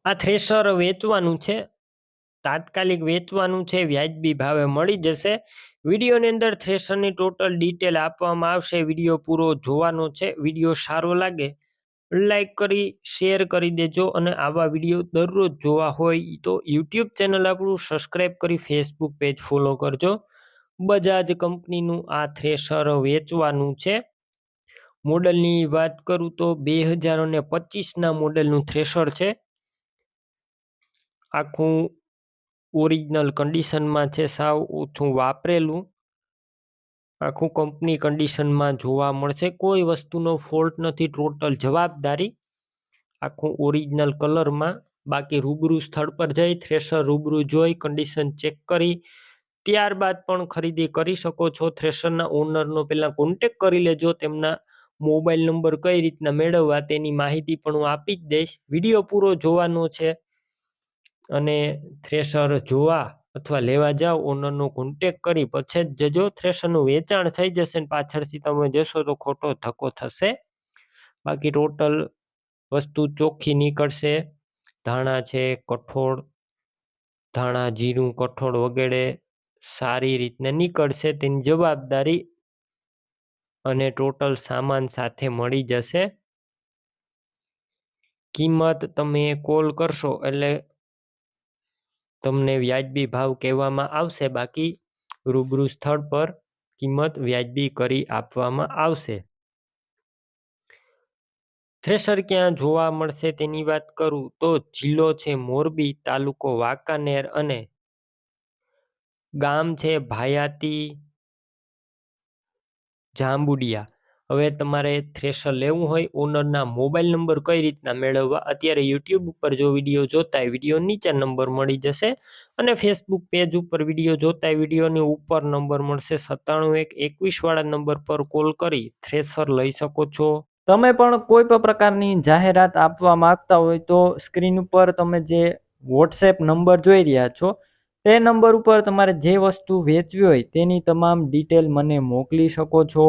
આ થ્રેશર વેચવાનું છે, તાત્કાલિક વેચવાનું છે, વ્યાજબી ભાવે મળી જશે। વિડીયોની અંદર થ્રેશરની ટોટલ ડિટેલ આપવામાં આવશે। વિડીયો પૂરો જોવાનો છે। વિડીયો સારો લાગે લાઈક કરી શેર કરી દેજો, અને આવા વિડીયો દરરોજ જોવા હોય તો યુટ્યુબ ચેનલ આપણું સબસ્ક્રાઈબ કરી ફેસબુક પેજ ફોલો કરજો। બજાજ કંપનીનું આ થ્રેશર વેચવાનું છે। મોડલની વાત કરું તો 2025ના મોડલનું થ્રેશર છે। આખું ઓરિજિનલ કન્ડિશનમાં છે, સાવ ઓછું વાપરેલું, આખું કંપની કન્ડિશનમાં જોવા મળશે। કોઈ વસ્તુનો ફોલ્ટ નથી, ટોટલ જવાબદારી આખું ઓરિજિનલ કલરમાં। બાકી રૂબરૂ સ્થળ પર જઈ થ્રેશર રૂબરૂ જોઈ કન્ડિશન ચેક કરી ત્યારબાદ પણ ખરીદી કરી શકો છો। થ્રેશરના ઓનરનો પહેલા કોન્ટેક કરી લેજો, તેમના મોબાઈલ નંબર કઈ રીતના મેળવવા તેની માહિતી પણ હું આપી જ દઈશ। વિડીયો પૂરો જોવાનો છે, અને થ્રેશર જોવા અથવા લેવા જાઓ ઓનરનો કોન્ટેક કરી પછી જ જજો। થ્રેશરનું વેચાણ થઈ જશે ને પાછળથી તમે જશો તો ખોટો ધક્કો થશે। બાકી ટોટલ વસ્તુ ચોખ્ખી નીકળશે। ધાણા છે, કઠોળ, ધાણા, જીરું, કઠોળ વગેરે સારી રીતના નીકળશે, તેની જવાબદારી, અને ટોટલ સામાન સાથે મળી જશે। કિંમત તમે કોલ કરશો એટલે તમને વ્યાજબી ભાવ કહેવામાં આવશે। બાકી રૂબરૂ સ્થળ પર કિંમત વ્યાજબી કરી આપવામાં આવશે। થ્રેશર ક્યાં જોવા મળશે તેની વાત કરું તો જિલ્લો છે મોરબી, તાલુકો વાંકાનેર, અને ગામ છે ભાયાતી જાંબુડિયા। હવે તમારે થ્રેશર લેવું હોય, ઓનરના મોબાઈલ નંબર કઈ રીતના મેળવવા, અત્યારે યુટ્યુબ ઉપર જો વિડીયો જોતા હોય વિડીયો નીચે નંબર મળી જશે, અને ફેસબુક પેજ ઉપર વિડીયો જોતા હોય વિડીયોની ઉપર નંબર મળશે। 97 1 21 વાળા નંબર પર કોલ કરી થ્રેશર લઈ શકો છો। તમે પણ કોઈ પણ પ્રકારની જાહેરાત આપવા માંગતા હોય તો સ્ક્રીન ઉપર તમે જે વોટ્સએપ નંબર જોઈ રહ્યા છો તે નંબર ઉપર તમારે જે વસ્તુ વેચવી હોય તેની તમામ ડિટેલ મને મોકલી શકો છો।